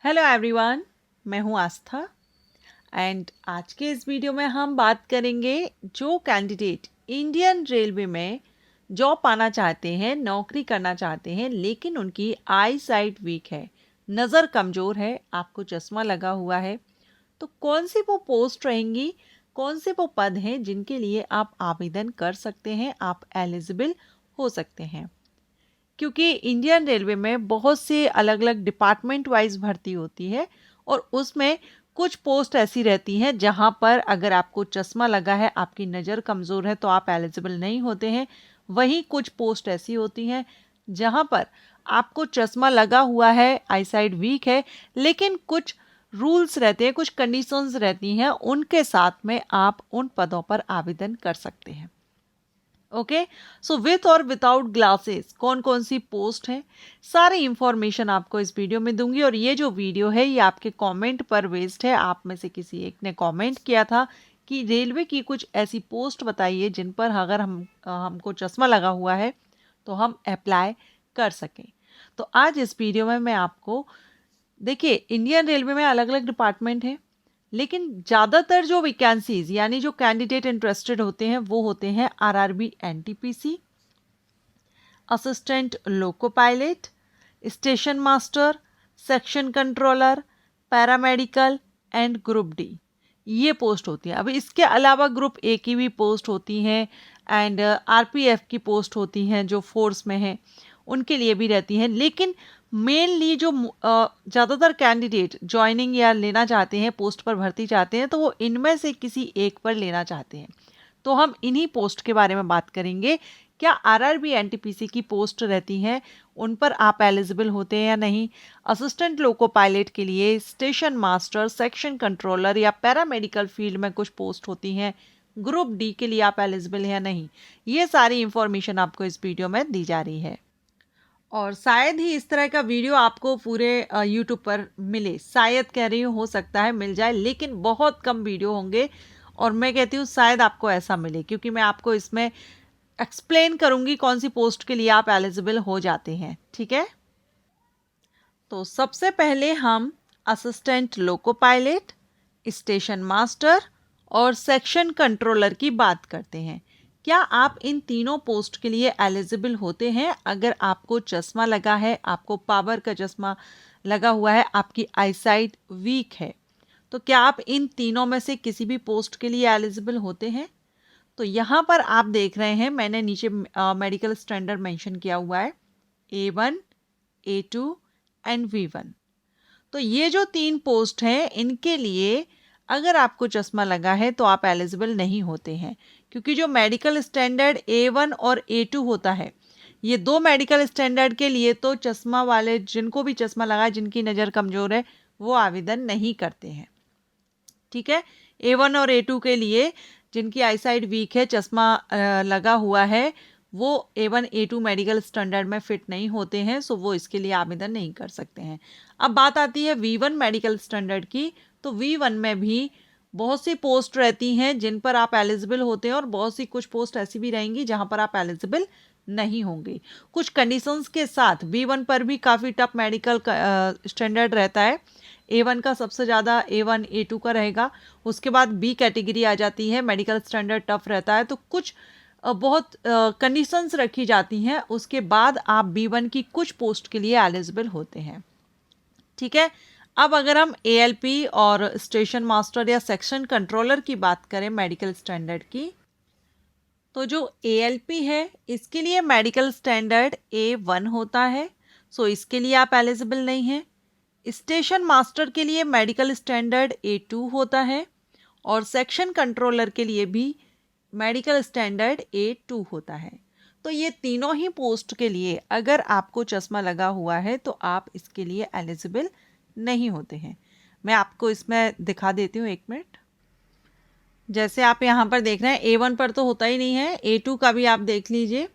Hello everyone, मैं हूं आस्था and आज के इस वीडियो में हम बात करेंगे जो कैंडिडेट इंडियन रेलवे में जॉब पाना चाहते हैं, नौकरी करना चाहते हैं, लेकिन उनकी आई साइट वीक है, नज़र कमज़ोर है, आपको चश्मा लगा हुआ है, तो कौन सी वो पोस्ट रहेंगी, कौन से वो पद हैं जिनके लिए आप आवेदन कर सकते हैं, आप एलिजिबल हो सकते हैं। क्योंकि इंडियन रेलवे में बहुत से अलग अलग डिपार्टमेंट वाइज भर्ती होती है और उसमें कुछ पोस्ट ऐसी रहती हैं जहां पर अगर आपको चश्मा लगा है, आपकी नज़र कमज़ोर है, तो आप एलिजिबल नहीं होते हैं। वहीं कुछ पोस्ट ऐसी होती हैं जहां पर आपको चश्मा लगा हुआ है, आईसाइट वीक है, लेकिन कुछ रूल्स रहते हैं, कुछ कंडीशंस रहती हैं, उनके साथ में आप उन पदों पर आवेदन कर सकते हैं। ओके, सो विथ और विदाउट ग्लासेस कौन कौन सी पोस्ट है, सारी इंफॉर्मेशन आपको इस वीडियो में दूंगी। और ये जो वीडियो है ये आपके कमेंट पर बेस्ड है। आप में से किसी एक ने कमेंट किया था कि रेलवे की कुछ ऐसी पोस्ट बताइए जिन पर अगर हमको चश्मा लगा हुआ है तो हम अप्लाई कर सकें। तो आज इस वीडियो में मैं आपको, देखिए इंडियन रेलवे में अलग अलग डिपार्टमेंट है, लेकिन ज़्यादातर जो वैकेंसीज यानी जो कैंडिडेट इंटरेस्टेड होते हैं वो होते हैं RRB NTPC, assistant loco pilot, station master, section controller, paramedical and group D. ये पोस्ट होती है। अब इसके अलावा ग्रुप ए की भी पोस्ट होती हैं एंड आरपीएफ की पोस्ट होती हैं जो फोर्स में है, उनके लिए भी रहती हैं। लेकिन मेनली जो ज़्यादातर कैंडिडेट ज्वाइनिंग या लेना चाहते हैं, पोस्ट पर भर्ती चाहते हैं, तो वो इनमें से किसी एक पर लेना चाहते हैं। तो हम इन्हीं पोस्ट के बारे में बात करेंगे। क्या आरआरबी एनटीपीसी की पोस्ट रहती हैं, उन पर आप एलिजिबल होते हैं या नहीं। असिस्टेंट लोको पायलट के लिए स्टेशन मास्टर, सेक्शन कंट्रोलर या पैरामेडिकल फील्ड में कुछ पोस्ट होती हैं, ग्रुप डी के लिए आप एलिजिबल हैं या नहीं। ये सारी इंफॉर्मेशन आपको इस वीडियो में दी जा रही है। और शायद ही इस तरह का वीडियो आपको पूरे यूट्यूब पर मिले, शायद कह रही हूँ, हो सकता है मिल जाए, लेकिन बहुत कम वीडियो होंगे। और मैं कहती हूँ शायद आपको ऐसा मिले, क्योंकि मैं आपको इसमें एक्सप्लेन करूंगी कौन सी पोस्ट के लिए आप एलिजिबल हो जाते हैं। ठीक है, तो सबसे पहले हम assistant loco pilot, station master और सेक्शन कंट्रोलर की बात करते हैं। क्या आप इन तीनों पोस्ट के लिए एलिजिबल होते हैं? अगर आपको चश्मा लगा है, आपको पावर का चश्मा लगा हुआ है, आपकी आईसाइट वीक है, तो क्या आप इन तीनों में से किसी भी पोस्ट के लिए एलिजिबल होते हैं? तो यहाँ पर आप देख रहे हैं, मैंने नीचे मेडिकल स्टैंडर्ड मेंशन किया हुआ है, A1, A2 एंड V1। तो ये जो तीन पोस्ट हैं, इनके लिए अगर आपको चश्मा लगा है तो आप एलिजिबल नहीं होते हैं, क्योंकि जो मेडिकल स्टैंडर्ड A1 और A2 होता है, ये दो मेडिकल स्टैंडर्ड के लिए तो चश्मा वाले, जिनको भी चश्मा लगा है, जिनकी नज़र कमज़ोर है, वो आवेदन नहीं करते हैं। ठीक है, A1 और A2 के लिए जिनकी आईसाइट वीक है, चश्मा लगा हुआ है, वो A1 A2 मेडिकल स्टैंडर्ड में फिट नहीं होते हैं, सो वो इसके लिए आवेदन नहीं कर सकते हैं। अब बात आती है V1 मेडिकल स्टैंडर्ड की। तो V1 में भी बहुत सी पोस्ट रहती हैं जिन पर आप एलिजिबल होते हैं, और बहुत सी कुछ पोस्ट ऐसी भी रहेंगी जहां पर आप एलिजिबल नहीं होंगे, कुछ कंडीशंस के साथ। V1 पर भी काफ़ी टफ मेडिकल स्टैंडर्ड रहता है। A1 का सबसे ज़्यादा A1 A2 का रहेगा, उसके बाद B कैटेगरी आ जाती है, मेडिकल स्टैंडर्ड टफ रहता है। तो कुछ बहुत कंडीशंस रखी जाती हैं, उसके बाद आप B1 की कुछ पोस्ट के लिए एलिजिबल होते हैं। ठीक है, अब अगर हम ALP और स्टेशन मास्टर या सेक्शन कंट्रोलर की बात करें मेडिकल स्टैंडर्ड की, तो जो ALP है इसके लिए मेडिकल स्टैंडर्ड A1 होता है, सो इसके लिए आप एलिजिबल नहीं हैं। स्टेशन मास्टर के लिए मेडिकल स्टैंडर्ड A2 होता है, और सेक्शन कंट्रोलर के लिए भी मेडिकल स्टैंडर्ड A2 होता है। तो ये तीनों ही पोस्ट के लिए अगर आपको चश्मा लगा हुआ है तो आप इसके लिए एलिजिबल नहीं होते हैं। मैं आपको इसमें दिखा देती हूँ, एक मिनट। जैसे आप यहाँ पर देख रहे हैं, A1 पर तो होता ही नहीं है, A2 का भी आप देख लीजिए।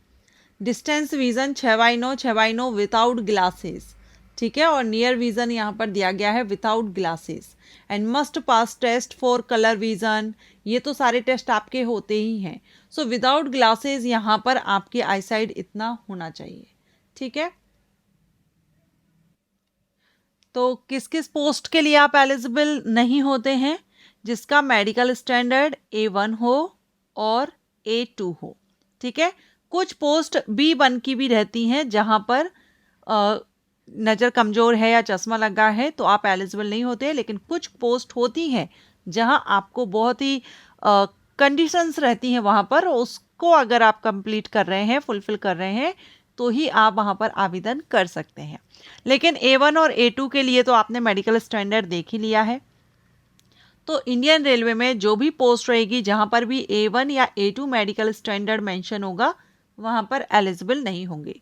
Distance vision 6x9 6x9 without glasses, ठीक है, और नियर विजन यहाँ पर दिया गया है without glasses, and must pass test for colour vision. ये तो सारे टेस्ट आपके होते ही हैं। सो विदाउट ग्लासेस यहाँ पर आपकी आईसाइट इतना होना चाहिए। ठीक है, तो किस किस पोस्ट के लिए आप एलिजिबल नहीं होते हैं? जिसका मेडिकल स्टैंडर्ड A1 हो और A2 हो, ठीक है। कुछ पोस्ट B1 की भी रहती हैं जहां पर नज़र कमज़ोर है या चश्मा लगा है तो आप एलिजिबल नहीं होते, लेकिन कुछ पोस्ट होती हैं जहां आपको बहुत ही कंडीशंस रहती हैं वहां पर, उसको अगर आप कंप्लीट कर रहे हैं, फुलफिल कर रहे हैं, तो ही आप वहां पर आवेदन कर सकते हैं। लेकिन A1 और A2 के लिए तो आपने मेडिकल स्टैंडर्ड देख ही लिया है। तो इंडियन रेलवे में जो भी पोस्ट रहेगी जहां पर भी A1 या A2 मेडिकल स्टैंडर्ड मेंशन होगा, वहां पर एलिजिबल नहीं होंगे।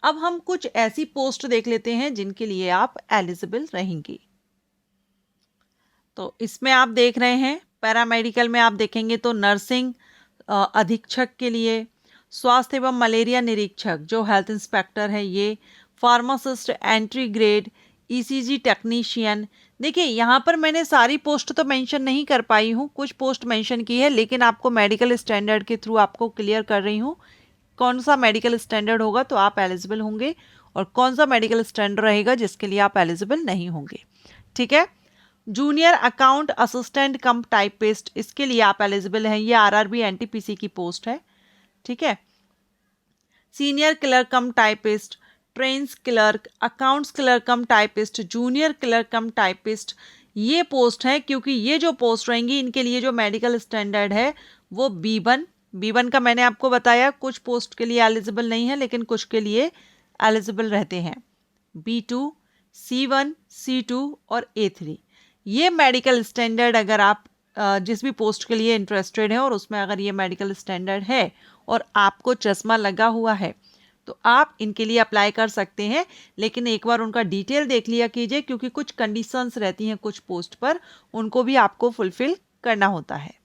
अब हम कुछ ऐसी पोस्ट देख लेते हैं जिनके लिए आप एलिजिबल रहेंगे। तो इसमें आप देख रहे हैं पैरामेडिकल में आप देखेंगे तो नर्सिंग अधीक्षक के लिए, स्वास्थ्य एवं मलेरिया निरीक्षक जो हेल्थ इंस्पेक्टर है ये, pharmacist entry grade, ECG technician. देखिए यहाँ पर मैंने सारी पोस्ट तो मेंशन नहीं कर पाई हूँ, कुछ पोस्ट मेंशन की है, लेकिन आपको मेडिकल स्टैंडर्ड के थ्रू आपको क्लियर कर रही हूँ कौन सा मेडिकल स्टैंडर्ड होगा तो आप एलिजिबल होंगे और कौन सा मेडिकल स्टैंडर्ड रहेगा जिसके लिए आप एलिजिबल नहीं होंगे, ठीक है। जूनियर अकाउंट असिस्टेंट कम टाइपिस्ट, इसके लिए आप एलिजिबल हैं, ये आरआरबी एनटीपीसी की पोस्ट है, ठीक है। सीनियर क्लर्क कम typist, trains clerk, accounts clerk कम टाइपिस्ट, जूनियर क्लर्क कम टाइपिस्ट, ये पोस्ट है। क्योंकि ये जो पोस्ट रहेंगी इनके लिए जो मेडिकल स्टैंडर्ड है वो B1 का मैंने आपको बताया, कुछ पोस्ट के लिए एलिजिबल नहीं है लेकिन कुछ के लिए एलिजिबल रहते हैं। B2, C1, C2 और A3, ये मेडिकल स्टैंडर्ड अगर आप जिस भी पोस्ट के लिए इंटरेस्टेड हैं और उसमें अगर ये मेडिकल स्टैंडर्ड है और आपको चश्मा लगा हुआ है तो आप इनके लिए अप्लाई कर सकते हैं, लेकिन एक बार उनका डिटेल देख लिया कीजिए क्योंकि कुछ कंडीशंस रहती हैं कुछ पोस्ट पर, उनको भी आपको फुलफिल करना होता है।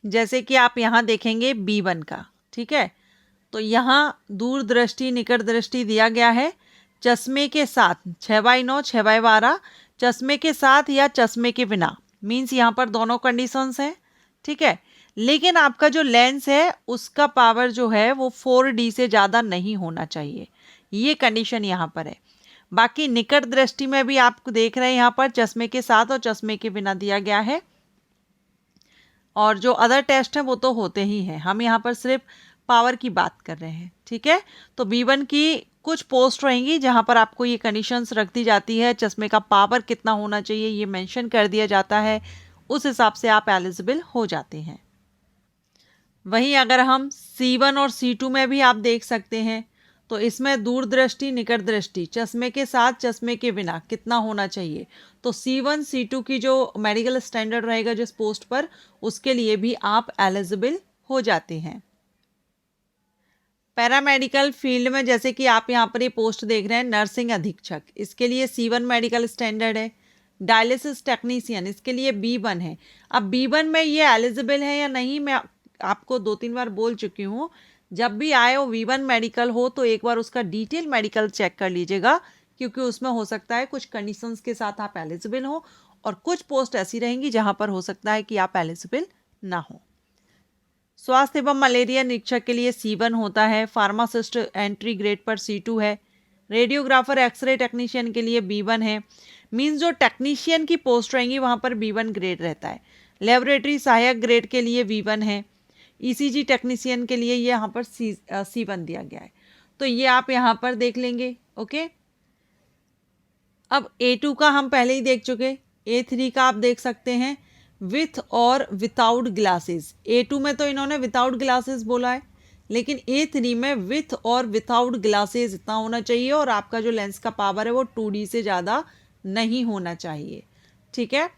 जैसे कि आप यहाँ देखेंगे B1 का, ठीक है। तो यहाँ दूरदृष्टि निकट दृष्टि दिया गया है, चश्मे के साथ 6/9, 6/12, चश्मे के साथ या चश्मे के बिना, मीन्स यहाँ पर दोनों कंडीशंस हैं, ठीक है। लेकिन आपका जो लेंस है उसका पावर जो है वो 4D से ज़्यादा नहीं होना चाहिए, ये कंडीशन यहाँ पर है। बाकी निकट दृष्टि में भी आप देख रहे हैं यहाँ पर चश्मे के साथ और चश्मे के बिना दिया गया है, और जो अदर टेस्ट हैं वो तो होते ही हैं, हम यहाँ पर सिर्फ पावर की बात कर रहे हैं, ठीक है। तो B1 की कुछ पोस्ट रहेंगी जहाँ पर आपको ये कंडीशंस रख दी जाती है, चश्मे का पावर कितना होना चाहिए ये मेंशन कर दिया जाता है, उस हिसाब से आप एलिजिबल हो जाते हैं। वहीं अगर हम C1 और C2 में भी आप देख सकते हैं तो इसमें दूरदृष्टि निकट दृष्टि चश्मे के साथ चश्मे के बिना कितना होना चाहिए, तो C1 C2 की जो मेडिकल स्टैंडर्ड रहेगा जिस पोस्ट पर उसके लिए भी आप एलिजिबल हो जाते हैं। पैरामेडिकल फील्ड में जैसे कि आप यहाँ पर ये पोस्ट देख रहे हैं नर्सिंग अधीक्षक, इसके लिए C1 मेडिकल स्टैंडर्ड है। डायलिसिस टेक्नीशियन इसके लिए B1 है। अब B1 में ये एलिजिबल है या नहीं मैं आपको 2-3 बार बोल चुकी हूँ, जब भी आए वो V1 मेडिकल हो तो एक बार उसका डिटेल मेडिकल चेक कर लीजिएगा, क्योंकि उसमें हो सकता है कुछ कंडीशंस के साथ आप एलिजिबल हो और कुछ पोस्ट ऐसी रहेंगी जहां पर हो सकता है कि आप एलिजिबल ना हो। स्वास्थ्य एवं मलेरिया निरीक्षक के लिए C1 होता है, फार्मासिस्ट एंट्री ग्रेड पर C2 है, रेडियोग्राफर एक्सरे टेक्नीशियन के लिए B1 है, मीन्स जो टेक्नीशियन की पोस्ट रहेंगी वहां पर B1 ग्रेड रहता है। लेबोरेटरी सहायक ग्रेड के लिए B1 है, ईसीजी टेक्नीशियन के लिए ये यहाँ पर C1 दिया गया है, तो ये आप यहाँ पर देख लेंगे, ओके। अब A2 का हम पहले ही देख चुके, A3 का आप देख सकते हैं विथ और विदाउट ग्लासेस। A2 में तो इन्होंने विदाउट ग्लासेस बोला है, लेकिन A3 में विथ और विदाउट ग्लासेस इतना होना चाहिए और आपका जो लेंस का पावर है वो 2D से ज़्यादा नहीं होना चाहिए, ठीक है।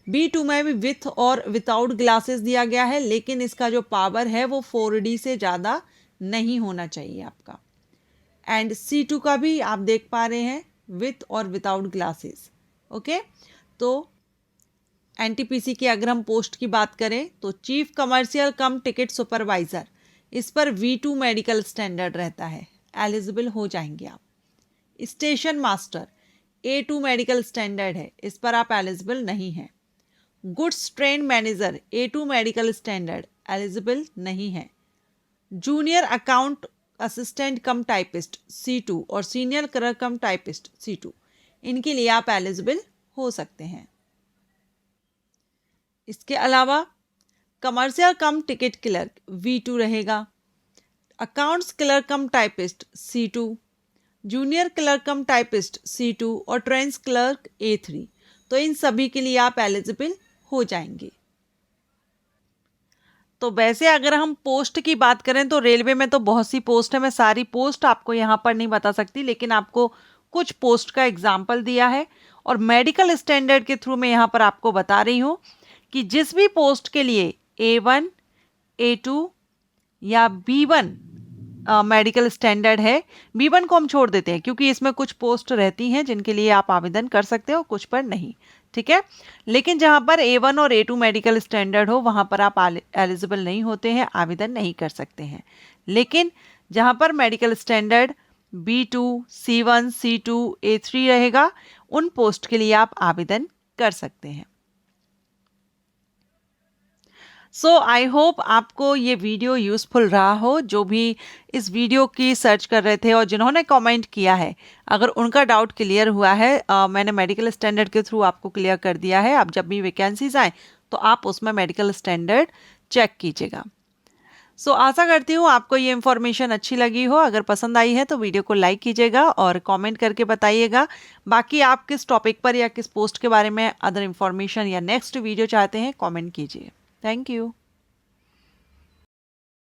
B2 में भी विथ और विदाउट ग्लासेस दिया गया है, लेकिन इसका जो पावर है वो 4D से ज़्यादा नहीं होना चाहिए आपका। एंड C2 का भी आप देख पा रहे हैं विथ और विदाउट ग्लासेस, ओके। तो एनटीपीसी की अगर हम पोस्ट की बात करें तो चीफ कमर्शियल कम टिकट सुपरवाइज़र, इस पर V2 मेडिकल स्टैंडर्ड रहता है, एलिजिबल हो जाएंगे आप। Station master A2 medical standard है, इस पर आप एलिजिबल नहीं हैं। Goods train manager A2 medical standard, eligible नहीं है। जूनियर अकाउंट असिस्टेंट कम टाइपिस्ट C2 और सीनियर क्लर्क कम टाइपिस्ट C2, इनके लिए आप एलिजिबल हो सकते हैं। इसके अलावा कमर्शियल कम टिकट क्लर्क V2 रहेगा, अकाउंट्स क्लर्क कम टाइपिस्ट C2, जूनियर क्लर्क कम टाइपिस्ट C2 और ट्रेंस क्लर्क A3, तो इन सभी के लिए आप एलिजिबल हो जाएंगे। तो वैसे अगर हम पोस्ट की बात करें तो रेलवे में तो बहुत सी पोस्ट है, मैं सारी पोस्ट आपको यहाँ पर नहीं बता सकती, लेकिन आपको कुछ पोस्ट का एग्जाम्पल दिया है। और मेडिकल स्टैंडर्ड के थ्रू मैं यहाँ पर आपको बता रही हूँ कि जिस भी पोस्ट के लिए A1, A2 या B1 मेडिकल स्टैंडर्ड है, B1 को हम छोड़ देते हैं क्योंकि इसमें कुछ पोस्ट रहती हैं जिनके लिए आप आवेदन कर सकते हो, कुछ पर नहीं, ठीक है। लेकिन जहां पर A1 और A2 मेडिकल स्टैंडर्ड हो वहां पर आप एलिजिबल नहीं होते हैं, आवेदन नहीं कर सकते हैं। लेकिन जहां पर medical standard B2, C1, C2, A3 रहेगा, उन पोस्ट के लिए आप आवेदन कर सकते हैं। सो आई होप आपको ये वीडियो यूज़फुल रहा हो। जो भी इस वीडियो की सर्च कर रहे थे और जिन्होंने कमेंट किया है, अगर उनका डाउट क्लियर हुआ है, मैंने मेडिकल स्टैंडर्ड के थ्रू आपको क्लियर कर दिया है। अब जब भी वैकेंसीज आए तो आप उसमें मेडिकल स्टैंडर्ड चेक कीजिएगा। सो आशा करती हूँ आपको ये इन्फॉर्मेशन अच्छी लगी हो। अगर पसंद आई है तो वीडियो को लाइक कीजिएगा और कमेंट करके बताइएगा। बाकी आप किस टॉपिक पर या किस पोस्ट के बारे में अदर इन्फॉर्मेशन या नेक्स्ट वीडियो चाहते हैं, कमेंट कीजिए। Thank you.